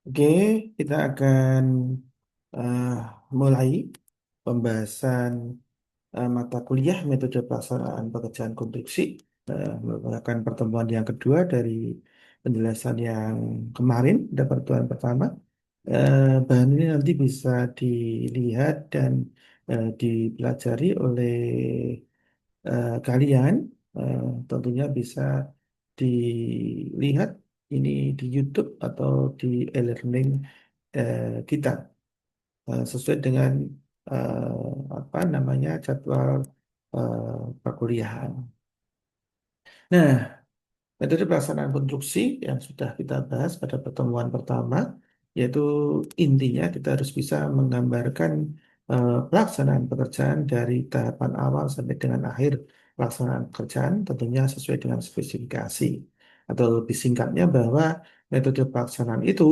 Oke, kita akan eh, mulai pembahasan mata kuliah metode pelaksanaan pekerjaan konstruksi. Merupakan pertemuan yang kedua dari penjelasan yang kemarin, pada pertemuan pertama. Bahan ini nanti bisa dilihat dan dipelajari oleh kalian. Tentunya bisa dilihat ini di YouTube atau di e-learning kita sesuai dengan apa namanya jadwal perkuliahan. Nah, metode pelaksanaan konstruksi yang sudah kita bahas pada pertemuan pertama, yaitu intinya kita harus bisa menggambarkan pelaksanaan pekerjaan dari tahapan awal sampai dengan akhir pelaksanaan pekerjaan, tentunya sesuai dengan spesifikasi. Atau lebih singkatnya bahwa metode pelaksanaan itu,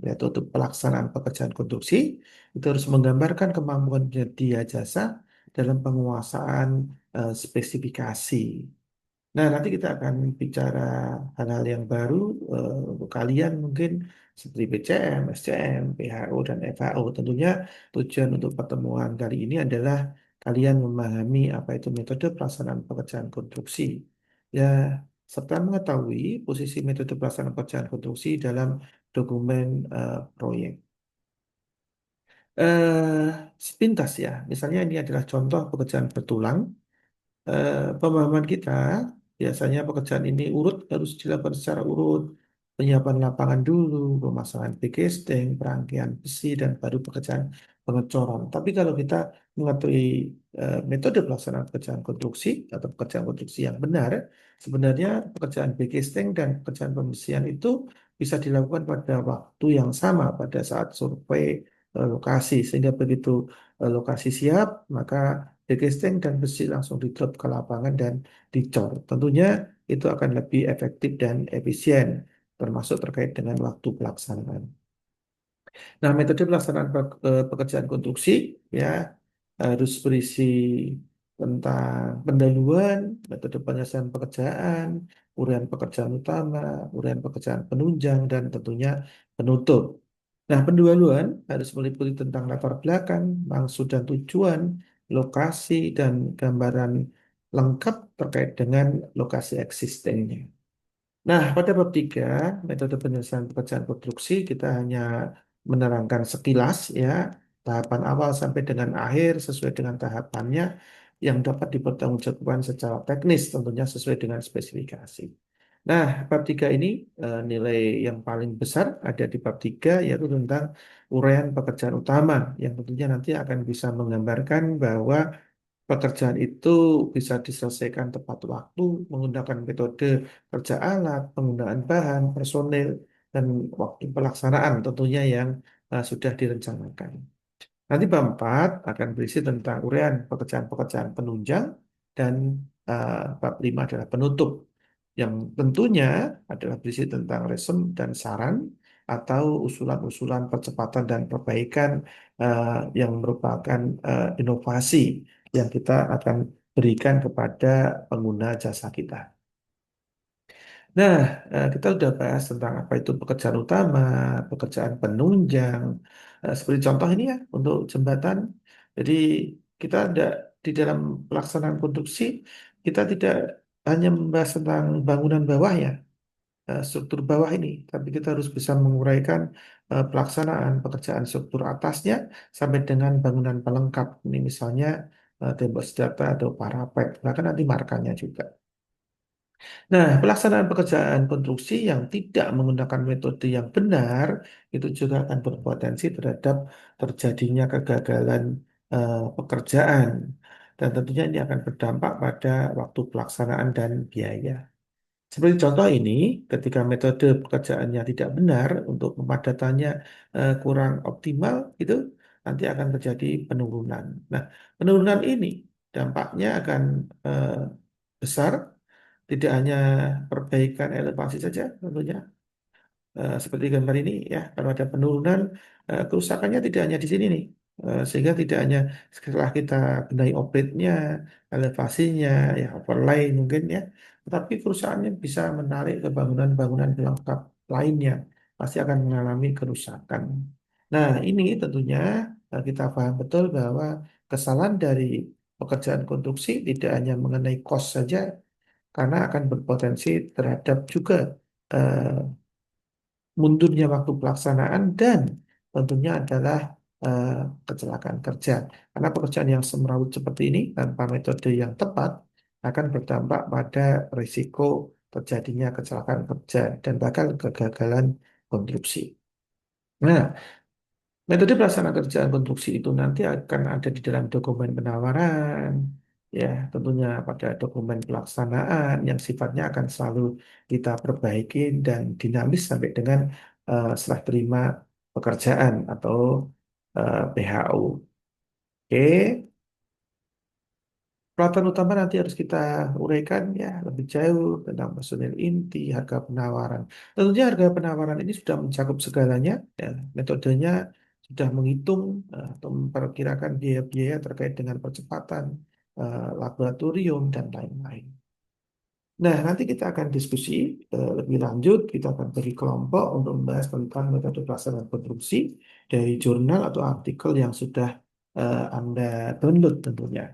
yaitu untuk pelaksanaan pekerjaan konstruksi, itu harus menggambarkan kemampuan penyedia jasa dalam penguasaan spesifikasi. Nah, nanti kita akan bicara hal-hal yang baru untuk kalian mungkin seperti BCM, SCM, PHO, dan FHO. Tentunya tujuan untuk pertemuan kali ini adalah kalian memahami apa itu metode pelaksanaan pekerjaan konstruksi. Ya, serta mengetahui posisi metode pelaksanaan pekerjaan konstruksi dalam dokumen proyek. Sepintas ya, misalnya ini adalah contoh pekerjaan bertulang. Pemahaman kita biasanya pekerjaan ini harus dilakukan secara urut, penyiapan lapangan dulu, pemasangan bigesteng, perangkaian besi, dan baru pekerjaan pengecoran. Tapi kalau kita mengetahui metode pelaksanaan pekerjaan konstruksi atau pekerjaan konstruksi yang benar, sebenarnya pekerjaan bigesteng dan pekerjaan pembersihan itu bisa dilakukan pada waktu yang sama pada saat survei lokasi, sehingga begitu lokasi siap, maka Dekesteng dan besi langsung didrop ke lapangan dan dicor. Tentunya itu akan lebih efektif dan efisien, termasuk terkait dengan waktu pelaksanaan. Nah, metode pelaksanaan pekerjaan konstruksi ya harus berisi tentang pendahuluan, metode penyelesaian pekerjaan, uraian pekerjaan utama, uraian pekerjaan penunjang, dan tentunya penutup. Nah, pendahuluan harus meliputi tentang latar belakang, maksud dan tujuan, lokasi, dan gambaran lengkap terkait dengan lokasi eksistennya. Nah, pada bab 3 metode penyelesaian pekerjaan konstruksi, kita hanya menerangkan sekilas ya, tahapan awal sampai dengan akhir sesuai dengan tahapannya yang dapat dipertanggungjawabkan secara teknis, tentunya sesuai dengan spesifikasi. Nah, bab 3 ini nilai yang paling besar ada di bab 3 yaitu tentang uraian pekerjaan utama yang tentunya nanti akan bisa menggambarkan bahwa pekerjaan itu bisa diselesaikan tepat waktu menggunakan metode kerja alat, penggunaan bahan, personil, dan waktu pelaksanaan tentunya yang sudah direncanakan. Nanti bab 4 akan berisi tentang uraian pekerjaan-pekerjaan penunjang dan bab 5 adalah penutup yang tentunya adalah berisi tentang resume dan saran atau usulan-usulan percepatan dan perbaikan yang merupakan inovasi yang kita akan berikan kepada pengguna jasa kita. Nah, kita sudah bahas tentang apa itu pekerjaan utama, pekerjaan penunjang. Seperti contoh ini ya, untuk jembatan. Jadi kita ada di dalam pelaksanaan konstruksi, kita tidak hanya membahas tentang bangunan bawah ya, struktur bawah ini, tapi kita harus bisa menguraikan pelaksanaan pekerjaan struktur atasnya sampai dengan bangunan pelengkap. Ini misalnya tembok senjata atau parapet, bahkan nanti markanya juga. Nah, pelaksanaan pekerjaan konstruksi yang tidak menggunakan metode yang benar itu juga akan berpotensi terhadap terjadinya kegagalan pekerjaan. Dan tentunya ini akan berdampak pada waktu pelaksanaan dan biaya. Seperti contoh ini, ketika metode pekerjaannya tidak benar untuk pemadatannya kurang optimal, itu nanti akan terjadi penurunan. Nah, penurunan ini dampaknya akan eh, besar, tidak hanya perbaikan elevasi saja tentunya. Seperti gambar ini ya, kalau ada penurunan, kerusakannya tidak hanya di sini nih. Sehingga tidak hanya setelah kita benahi objetnya, elevasinya, ya overlay mungkin ya, tetapi kerusakannya bisa menarik ke bangunan-bangunan pelengkap lainnya. pasti akan mengalami kerusakan. Nah, ini tentunya kita paham betul bahwa kesalahan dari pekerjaan konstruksi tidak hanya mengenai cost saja, karena akan berpotensi terhadap juga eh, mundurnya waktu pelaksanaan dan tentunya adalah eh, kecelakaan kerja. Karena pekerjaan yang semrawut seperti ini tanpa metode yang tepat akan berdampak pada risiko terjadinya kecelakaan kerja dan bahkan kegagalan konstruksi. Nah, metode pelaksanaan kerjaan konstruksi itu nanti akan ada di dalam dokumen penawaran, ya tentunya pada dokumen pelaksanaan yang sifatnya akan selalu kita perbaiki dan dinamis sampai dengan serah terima pekerjaan atau PHU. Oke, pelatihan utama nanti harus kita uraikan ya lebih jauh tentang personil inti, harga penawaran. Tentunya harga penawaran ini sudah mencakup segalanya, ya. Metodenya sudah menghitung atau memperkirakan biaya-biaya terkait dengan percepatan, laboratorium, dan lain-lain. Nah, nanti kita akan diskusi lebih lanjut. Kita akan beri kelompok untuk membahas tentang metode pelaksanaan konstruksi dari jurnal atau artikel yang sudah Anda download tentunya.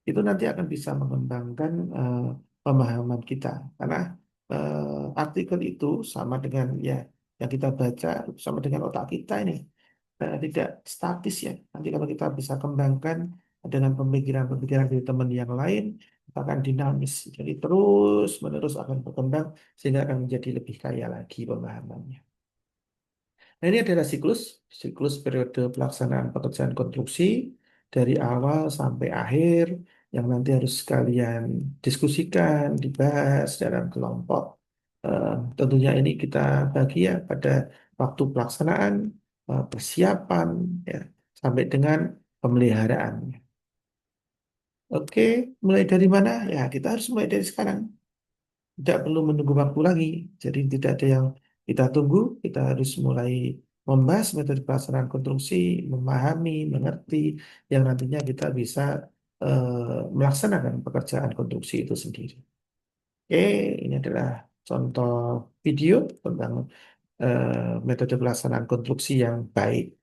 Itu nanti akan bisa mengembangkan pemahaman kita karena artikel itu sama dengan ya yang kita baca sama dengan otak kita ini tidak statis ya. Nanti kalau kita bisa kembangkan dengan pemikiran-pemikiran dari teman yang lain akan dinamis. Jadi terus menerus akan berkembang sehingga akan menjadi lebih kaya lagi pemahamannya. Nah, ini adalah siklus periode pelaksanaan pekerjaan konstruksi dari awal sampai akhir yang nanti harus kalian diskusikan, dibahas dalam kelompok. Tentunya ini kita bagi ya pada waktu pelaksanaan, persiapan, ya, sampai dengan pemeliharaan. Oke, mulai dari mana? Ya, kita harus mulai dari sekarang. Tidak perlu menunggu waktu lagi. Jadi tidak ada yang kita tunggu, kita harus mulai membahas metode pelaksanaan konstruksi, memahami, mengerti, yang nantinya kita bisa melaksanakan pekerjaan konstruksi itu sendiri. Oke, ini adalah contoh video tentang metode pelaksanaan konstruksi yang baik.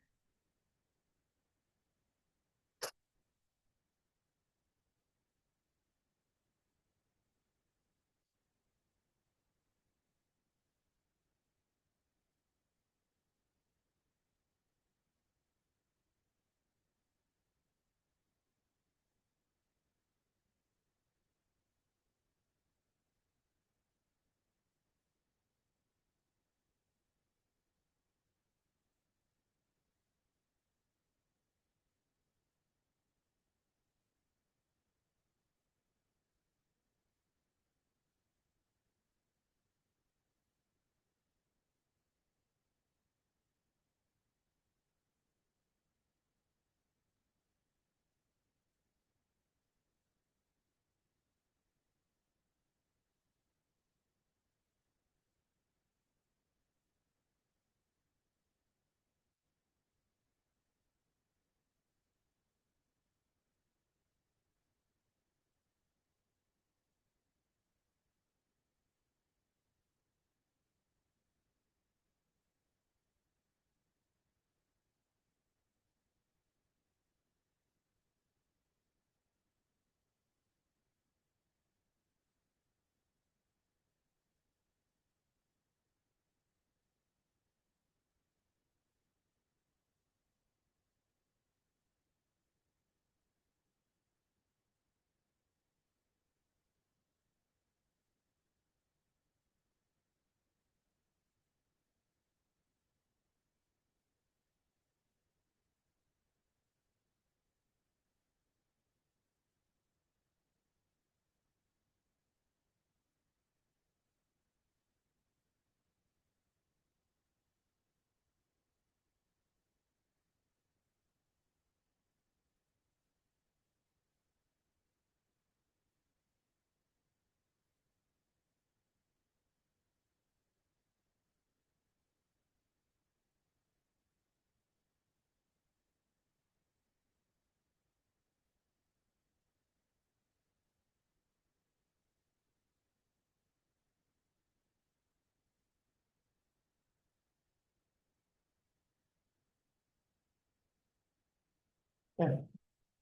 Ya.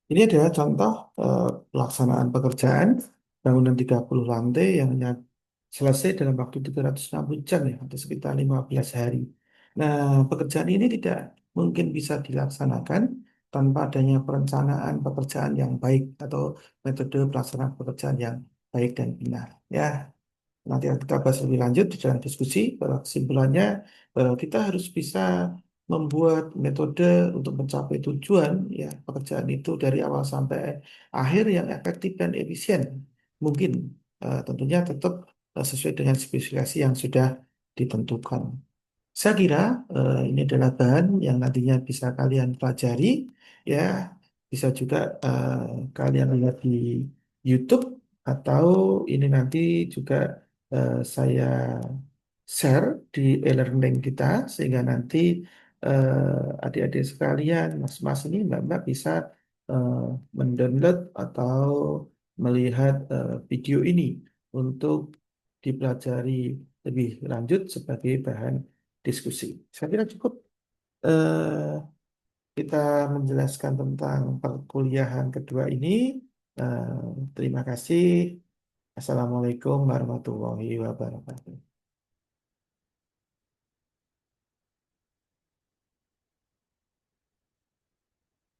Ini adalah contoh pelaksanaan pekerjaan bangunan 30 lantai yang selesai dalam waktu 360 jam ya, atau sekitar 15 hari. Nah, pekerjaan ini tidak mungkin bisa dilaksanakan tanpa adanya perencanaan pekerjaan yang baik atau metode pelaksanaan pekerjaan yang baik dan benar. Ya, nanti kita bahas lebih lanjut di dalam diskusi. Bahwa kesimpulannya, bahwa kita harus bisa membuat metode untuk mencapai tujuan ya pekerjaan itu dari awal sampai akhir yang efektif dan efisien. Mungkin tentunya tetap sesuai dengan spesifikasi yang sudah ditentukan. Saya kira ini adalah bahan yang nantinya bisa kalian pelajari, ya, bisa juga kalian lihat di YouTube atau ini nanti juga saya share di e-learning kita sehingga nanti adik-adik sekalian, mas-mas ini mbak-mbak bisa eh, mendownload atau melihat video ini untuk dipelajari lebih lanjut sebagai bahan diskusi. Saya kira cukup eh, kita menjelaskan tentang perkuliahan kedua ini. Terima kasih. Assalamualaikum warahmatullahi wabarakatuh.